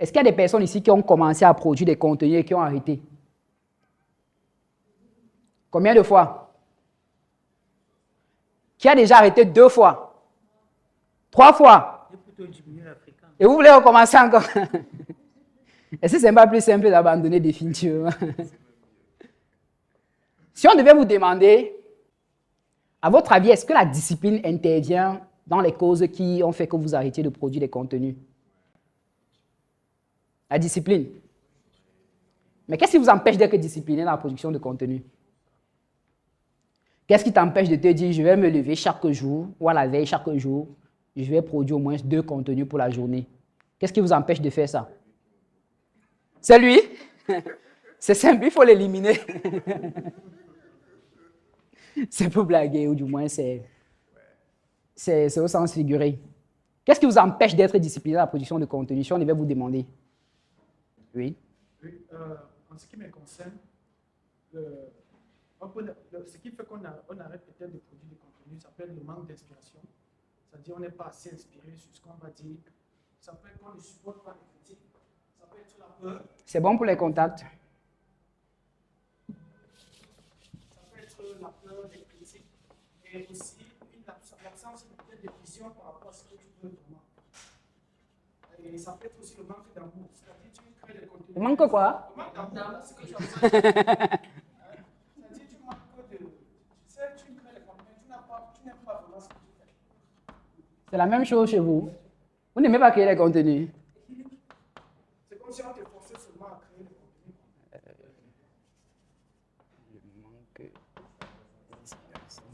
Est-ce qu'il y a des personnes ici qui ont commencé à produire des contenus et qui ont arrêté? Combien de fois? Qui a déjà arrêté 2 fois? 3 fois? Et vous voulez recommencer encore? Est-ce que ce n'est pas plus simple d'abandonner définitivement? Si on devait vous demander, à votre avis, est-ce que la discipline intervient dans les causes qui ont fait que vous arrêtiez de produire des contenus? La discipline. Mais qu'est-ce qui vous empêche d'être discipliné dans la production de contenu? Qu'est-ce qui t'empêche de te dire, je vais me lever chaque jour, ou à la veille chaque jour, je vais produire au moins 2 contenus pour la journée? Qu'est-ce qui vous empêche de faire ça? C'est lui? C'est simple, il faut l'éliminer. C'est pour blaguer, ou du moins c'est au sens figuré. Qu'est-ce qui vous empêche d'être discipliné dans la production de contenu, si on devait vous demander? Oui. Oui, en ce qui me concerne, ce qui fait qu'on arrête peut-être de produire du contenu, ça s'appelle le manque d'inspiration. C'est-à-dire qu'on n'est pas assez inspiré sur ce qu'on va dire. Ça peut être qu'on ne supporte pas les critiques. Ça peut être la peur. C'est bon pour les contacts. Ça peut être la peur des critiques. Et aussi l'absence de vision par rapport à ce que tu veux vraiment. Et ça peut être aussi le manque d'amour. C'est-à-dire tu crées des contenus. Le manque quoi? Le manque d'amour, c'est ce que tu as fait. C'est-à-dire tu manques de... Tu sais, tu crées des contenus, tu n'aimes pas vraiment ce que tu fais. C'est la même chose chez vous. Vous n'aimez pas créer des contenus. C'est comme si on te forçait seulement à créer des contenus. Le manque d'inspiration.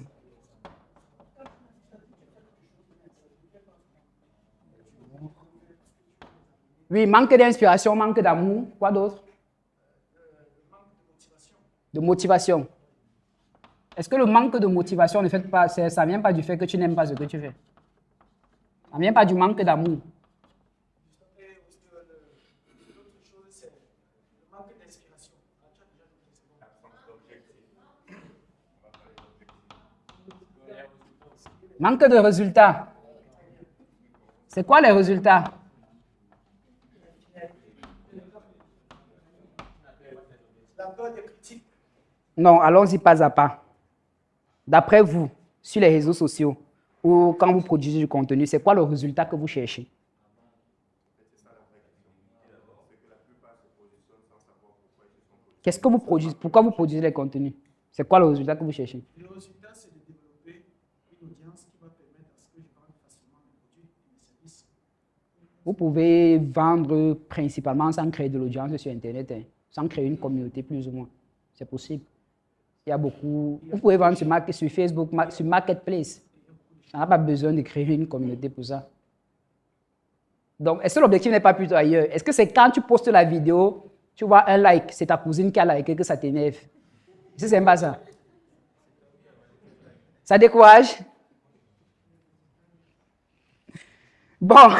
Oui, manque d'inspiration, manque d'amour. Quoi d'autre? Manque de motivation. De motivation. Est-ce que le manque de motivation ne fait pas, ça ne vient pas du fait que tu n'aimes pas ce que tu fais? Ça ne vient pas du manque d'amour. Et l'autre chose, c'est le manque d'inspiration. Manque de résultats. C'est quoi les résultats? La peur des critiques. Non, allons-y pas à pas. D'après vous, sur les réseaux sociaux, ou quand vous produisez du contenu, c'est quoi le résultat que vous cherchez? Qu'est-ce que vous produisez? Pourquoi vous produisez les contenus? C'est quoi le résultat que vous cherchez? Le résultat, c'est de développer une audience qui va permettre à ce que je vende facilement mes produits et mes services. Vous pouvez vendre principalement sans créer de l'audience sur Internet, hein, sans créer une communauté plus ou moins. C'est possible. Il y a beaucoup. Vous pouvez vendre sur Facebook, sur Marketplace. Ça n'a pas besoin de créer une communauté pour ça. Donc, est-ce que l'objectif n'est pas plutôt ailleurs? Est-ce que c'est quand tu postes la vidéo, tu vois un like, c'est ta cousine qui a liké que ça t'énerve? Est-ce que c'est pas ça? Ça décourage? Bon,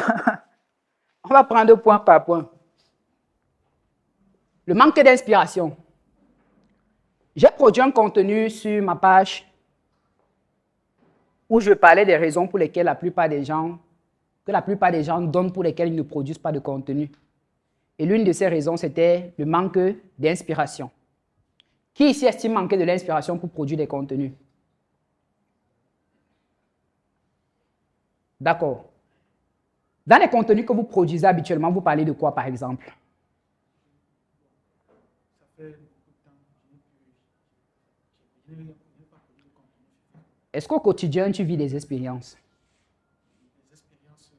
on va prendre point par point. Le manque d'inspiration. J'ai produit un contenu sur ma page où je parlais des raisons pour lesquelles la plupart des gens donnent pour lesquelles ils ne produisent pas de contenu. Et l'une de ces raisons, c'était le manque d'inspiration. Qui ici estime manquer de l'inspiration pour produire des contenus? D'accord. Dans les contenus que vous produisez habituellement, vous parlez de quoi, par exemple? Ça fait beaucoup de temps que je n'ai pas produit de contenu. Est-ce qu'au quotidien, tu vis des expériences? Des expériences.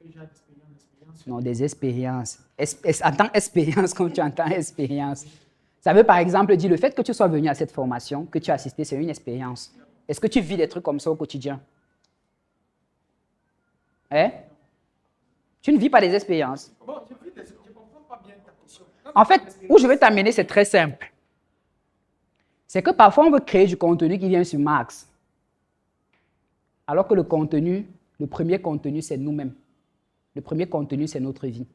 Quel genre d'expérience? Non, des expériences. Entends expérience quand tu entends expérience. Ça veut par exemple dire le fait que tu sois venu à cette formation, que tu as assisté, c'est une expérience. Est-ce que tu vis des trucs comme ça au quotidien? Hein? Tu ne vis pas des expériences. Bon, je ne comprends pas bien ta question. En fait, où je vais t'amener, c'est très simple. C'est que parfois, on veut créer du contenu qui vient sur Max. Alors que le contenu, le premier contenu, c'est nous-mêmes. Le premier contenu, c'est notre vie.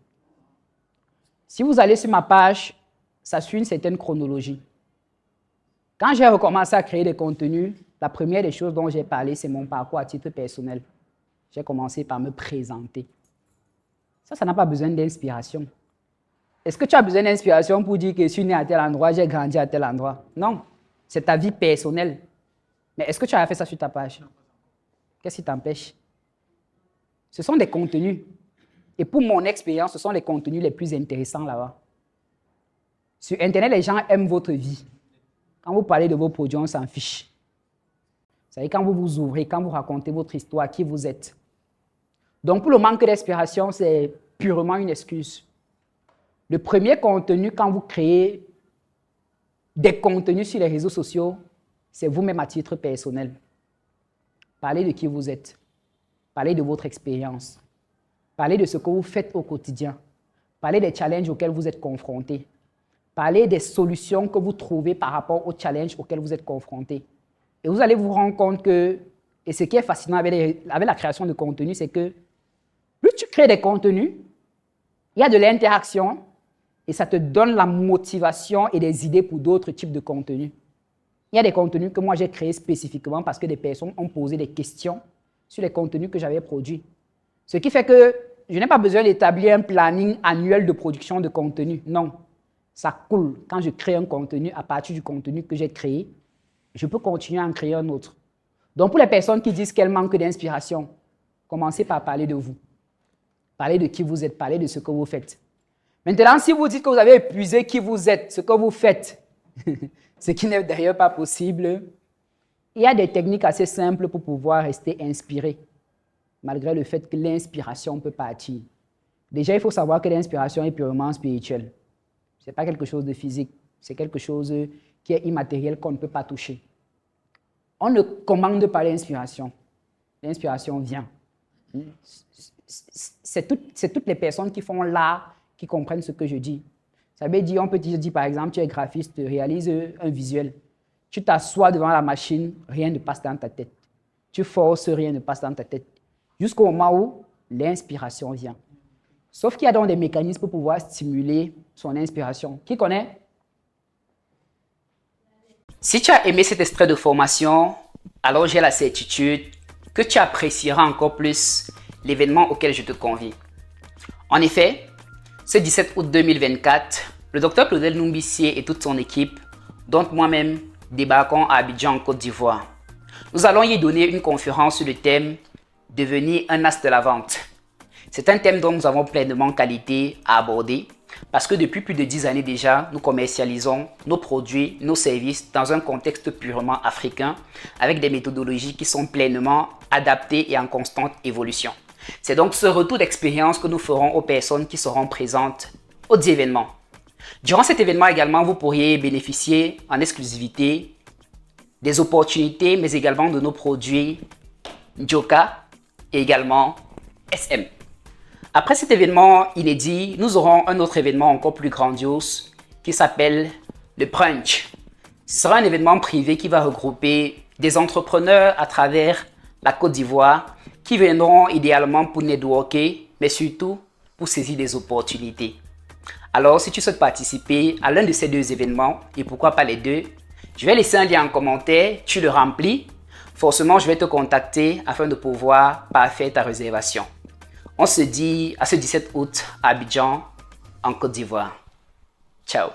Si vous allez sur ma page, ça suit une certaine chronologie. Quand j'ai recommencé à créer des contenus, la première des choses dont j'ai parlé, c'est mon parcours à titre personnel. J'ai commencé par me présenter. Ça n'a pas besoin d'inspiration. Est-ce que tu as besoin d'inspiration pour dire que je suis né à tel endroit, j'ai grandi à tel endroit? Non, c'est ta vie personnelle. Mais est-ce que tu as fait ça sur ta page? Qu'est-ce qui t'empêche? Ce sont des contenus. Et pour mon expérience, ce sont les contenus les plus intéressants là-bas. Sur Internet, les gens aiment votre vie. Quand vous parlez de vos produits, on s'en fiche. Vous savez, quand vous vous ouvrez, quand vous racontez votre histoire, qui vous êtes. Donc, pour le manque d'inspiration, c'est purement une excuse. Le premier contenu, quand vous créez des contenus sur les réseaux sociaux, c'est vous-même à titre personnel. Parlez de qui vous êtes. Parlez de votre expérience. Parlez de ce que vous faites au quotidien. Parlez des challenges auxquels vous êtes confrontés. Parlez des solutions que vous trouvez par rapport aux challenges auxquels vous êtes confrontés. Et vous allez vous rendre compte que, et ce qui est fascinant avec la création de contenu, c'est que plus tu crées des contenus, il y a de l'interaction et ça te donne la motivation et des idées pour d'autres types de contenus. Il y a des contenus que moi j'ai créés spécifiquement parce que des personnes ont posé des questions sur les contenus que j'avais produits. Ce qui fait que je n'ai pas besoin d'établir un planning annuel de production de contenu. Non, ça coule. Quand je crée un contenu, à partir du contenu que j'ai créé, je peux continuer à en créer un autre. Donc pour les personnes qui disent qu'elles manquent d'inspiration, commencez par parler de vous. Parlez de qui vous êtes, parlez de ce que vous faites. Maintenant, si vous dites que vous avez épuisé qui vous êtes, ce que vous faites, ce qui n'est d'ailleurs pas possible, il y a des techniques assez simples pour pouvoir rester inspiré, malgré le fait que l'inspiration peut partir. Déjà, il faut savoir que l'inspiration est purement spirituelle. Ce n'est pas quelque chose de physique, c'est quelque chose qui est immatériel qu'on ne peut pas toucher. On ne commande pas l'inspiration. L'inspiration vient. C'est toutes les personnes qui font l'art qui comprennent ce que je dis. Ça veut dire, on peut te dire, par exemple, tu es graphiste, tu réalises un visuel. Tu t'assois devant la machine, rien ne passe dans ta tête. Tu forces, rien ne passe dans ta tête. Jusqu'au moment où l'inspiration vient. Sauf qu'il y a donc des mécanismes pour pouvoir stimuler son inspiration. Qui connaît? Si tu as aimé cet extrait de formation, alors j'ai la certitude que tu apprécieras encore plus l'événement auquel je te convie. En effet, ce 17 août 2024, le Dr Claudel Numbissier et toute son équipe, dont moi-même, débarquons à Abidjan en Côte d'Ivoire. Nous allons y donner une conférence sur le thème « Devenir un as de la vente ». C'est un thème dont nous avons pleinement qualité à aborder parce que depuis plus de 10 années déjà, nous commercialisons nos produits, nos services dans un contexte purement africain avec des méthodologies qui sont pleinement adaptées et en constante évolution. C'est donc ce retour d'expérience que nous ferons aux personnes qui seront présentes aux 10 événements. Durant cet événement également, vous pourriez bénéficier en exclusivité des opportunités, mais également de nos produits Njoka et également SM. Après cet événement inédit, nous aurons un autre événement encore plus grandiose qui s'appelle le Brunch. Ce sera un événement privé qui va regrouper des entrepreneurs à travers la Côte d'Ivoire qui viendront idéalement pour networker, mais surtout pour saisir des opportunités. Alors, si tu souhaites participer à l'un de ces deux événements, et pourquoi pas les deux, je vais laisser un lien en commentaire, tu le remplis. Forcément, je vais te contacter afin de pouvoir parfaire ta réservation. On se dit à ce 17 août à Abidjan, en Côte d'Ivoire. Ciao.